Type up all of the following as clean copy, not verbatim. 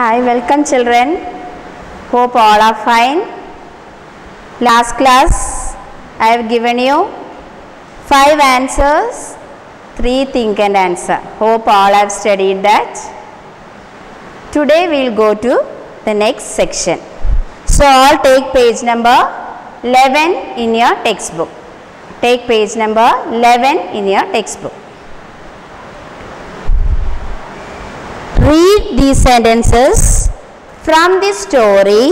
Hi, welcome children. Hope all are fine. Last class I have given you 5 answers, 3 think and answer. Hope all have studied that. Today we will go to the next section. So all take page number 11 in your textbook. Take page number 11 in your textbook. Read these sentences from the story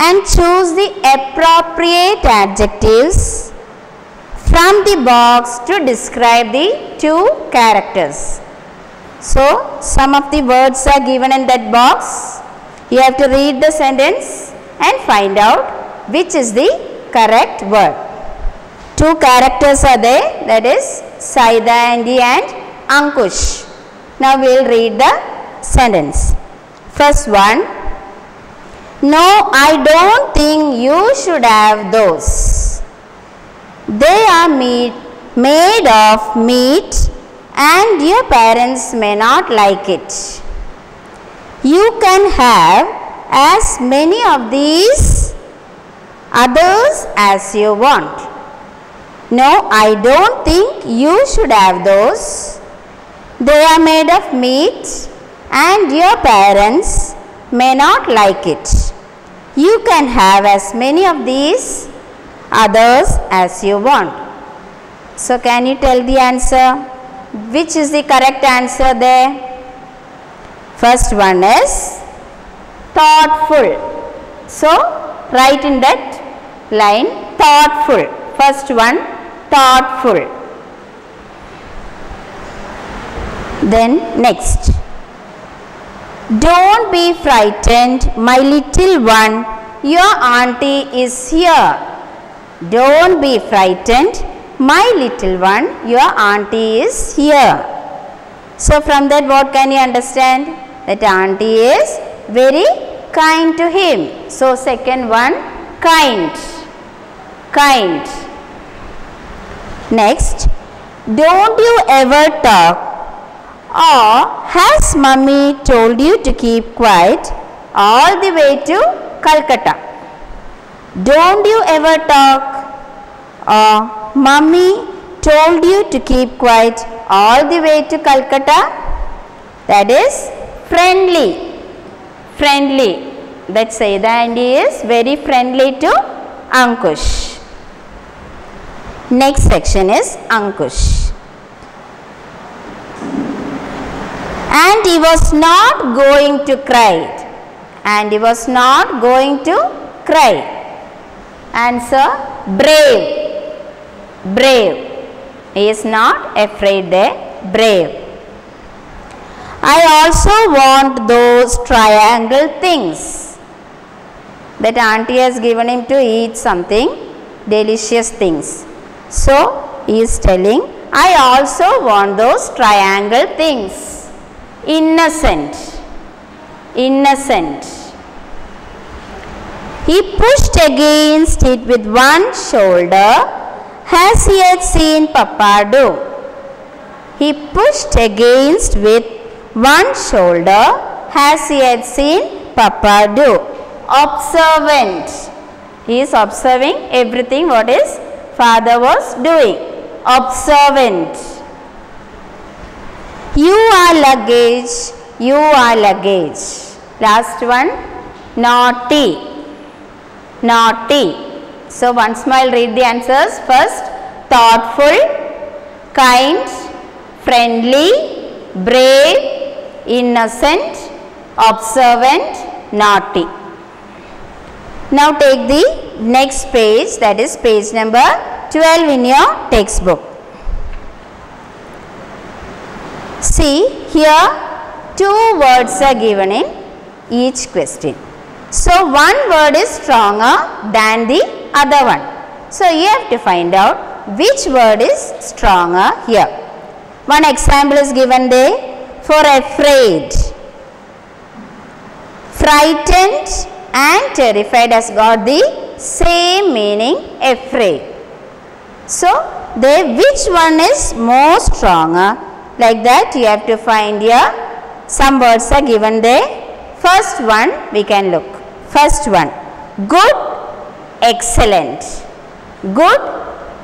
and choose the appropriate adjectives from the box to describe the 2 characters. So, some of the words are given in that box. You have to read the sentence and find out which is the correct word. 2 characters are there, that is Saida Aunty and Ankush. Now, we will read the sentence. First one, no, I don't think you should have those. They are made of meat and your parents may not like it. You can have as many of these others as you want. No, I don't think you should have those. They are made of meat and your parents may not like it. You can have as many of these others as you want. So, can you tell the answer? Which is the correct answer there? First one is thoughtful. So, write in that line thoughtful. First one, thoughtful. Then next. Don't be frightened, my little one, your auntie is here. Don't be frightened, my little one, your auntie is here. So, from that what can you understand? That auntie is very kind to him. So, second one, kind. Kind. Next, don't you ever talk? Or has mummy told you to keep quiet all the way to Calcutta? Don't you ever talk? Or mummy told you to keep quiet all the way to Calcutta? That is friendly. Friendly. That Saida Aunty is very friendly to Ankush. Next section is Ankush. And he was not going to cry. And he was not going to cry. Answer, brave. Brave. He is not afraid there. Brave. I also want those triangle things. That auntie has given him to eat something, delicious things. So, he is telling, I also want those triangle things. Innocent. Innocent. He pushed against it with one shoulder as he had seen Papa do. He pushed against with one shoulder as he had seen Papa do. Observant. He is observing everything what his father was doing. Observant. You are luggage, you are luggage. Last one, naughty. Naughty. So, once more I will read the answers. First, thoughtful, kind, friendly, brave, innocent, observant, naughty. Now, take the next page, that is page number 12 in your textbook. See, here 2 words are given in each question. So, one word is stronger than the other one. So, you have to find out which word is stronger here. One example is given there for afraid. Frightened and terrified has got the same meaning, afraid. So, there which one is more stronger? Like that you have to find here, some words are given there. First one we can look. First one, good, excellent. Good,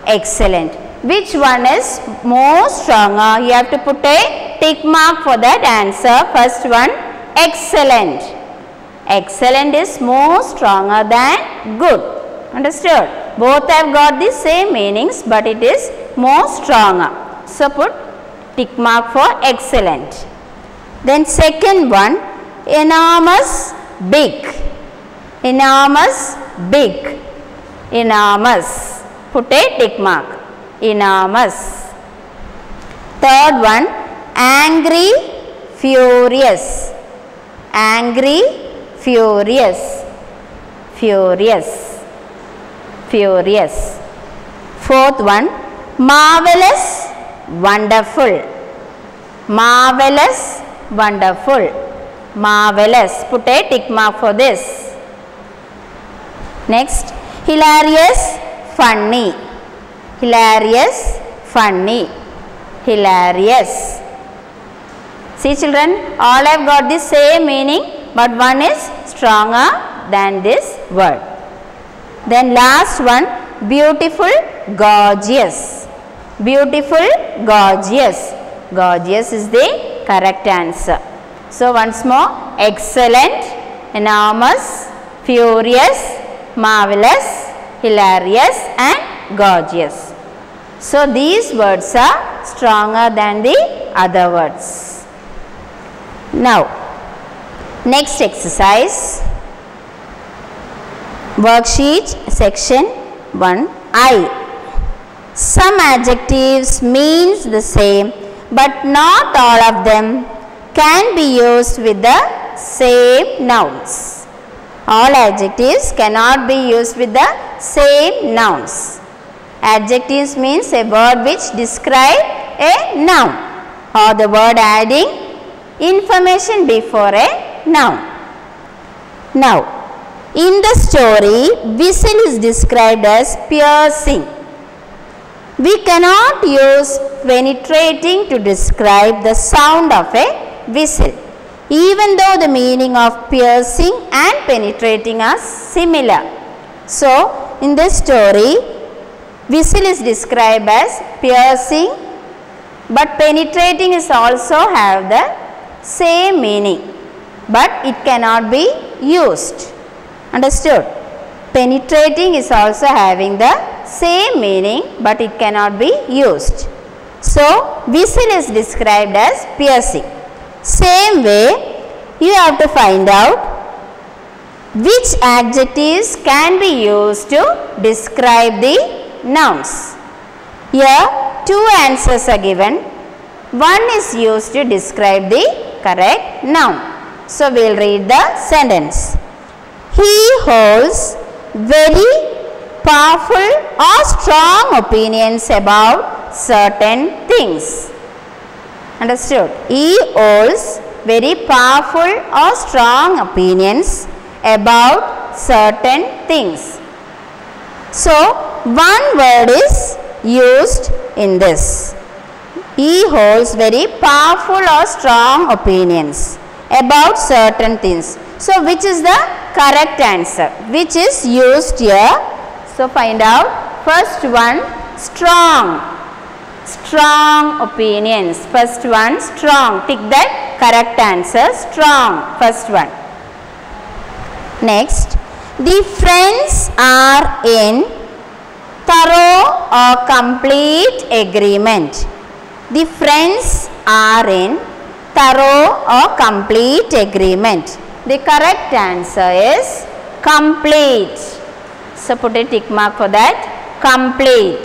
excellent. Which one is more stronger? You have to put a tick mark for that answer. First one, excellent. Excellent is more stronger than good. Understood? Both have got the same meanings, but it is more stronger. So put tick mark for excellent. Then second one, enormous, big. Enormous, big. Enormous. Put a tick mark. Enormous. Third one, angry, furious. Angry, furious. Furious. Furious. Fourth one, marvelous, wonderful. Marvelous, wonderful. Marvelous. Put a tick mark for this. Next, hilarious, funny. Hilarious, funny. Hilarious. See children, all have got the same meaning, but one is stronger than this word. Then last one, beautiful, gorgeous. Beautiful, gorgeous. Gorgeous is the correct answer. So once more, excellent, enormous, furious, marvelous, hilarious and gorgeous. So these words are stronger than the other words. Now, next exercise, worksheet section 1I. Some adjectives means the same, but not all of them can be used with the same nouns. All adjectives cannot be used with the same nouns. Adjectives means a word which describe a noun or the word adding information before a noun. Now, in the story, whistle is described as piercing. We cannot use penetrating to describe the sound of a whistle, even though the meaning of piercing and penetrating are similar. So, in this story, whistle is described as piercing, but penetrating is also have the same meaning, but it cannot be used. Understood? Penetrating is also having the same meaning, but it cannot be used. So, whistle is described as piercing. Same way, you have to find out which adjectives can be used to describe the nouns. Here, two answers are given. One is used to describe the correct noun. So, we will read the sentence. He holds very powerful or strong opinions about certain things. Understood? He holds very powerful or strong opinions about certain things. So, one word is used in this. He holds very powerful or strong opinions about certain things. So, which is the correct answer? Which is used here? So, find out. First one, strong. Strong opinions. First one, strong. Tick that correct answer. Strong. First one. Next, the friends are in thorough or complete agreement. The friends are in thorough or complete agreement. The correct answer is complete. So, put a tick mark for that. Complete.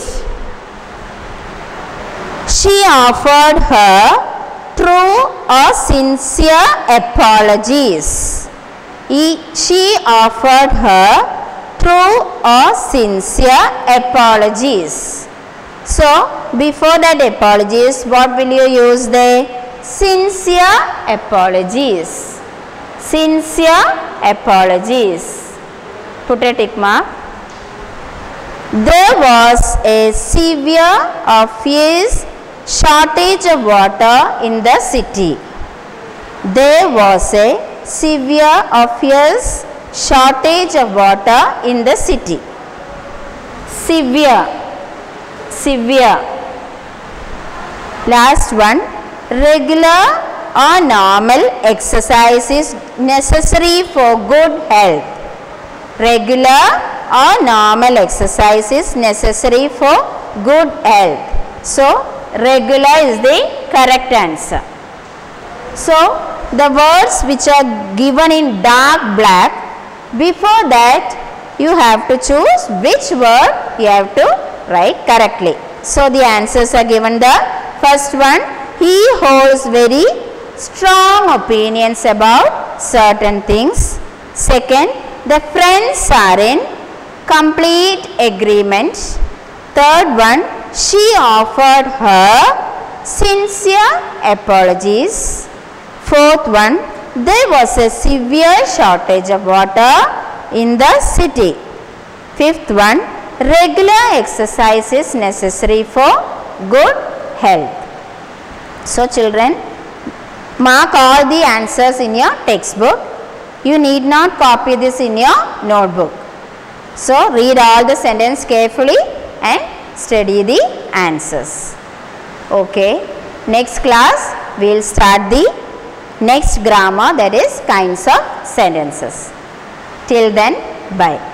She offered her true or sincere apologies. She offered her true or sincere apologies. So, before that apologies, what will you use there? Sincere apologies. Sincere apologies. Put a tick mark. There was a severe or fierce shortage of water in the city. There was a severe or fierce shortage of water in the city. Severe, severe. Last one, regular or normal exercise is necessary for good health. Regular or normal exercise is necessary for good health. So, regular is the correct answer. So, the words which are given in dark black, before that you have to choose which word you have to write correctly. So, the answers are given. The first one, he holds very strong opinions about certain things. Second, the friends are in complete agreement. Third one, she offered her sincere apologies. Fourth one, there was a severe shortage of water in the city. Fifth one, regular exercise is necessary for good health. So children, mark all the answers in your textbook. You need not copy this in your notebook. So read all the sentence carefully and study the answers. Okay. Next class we will start the next grammar, that is kinds of sentences. Till then, bye.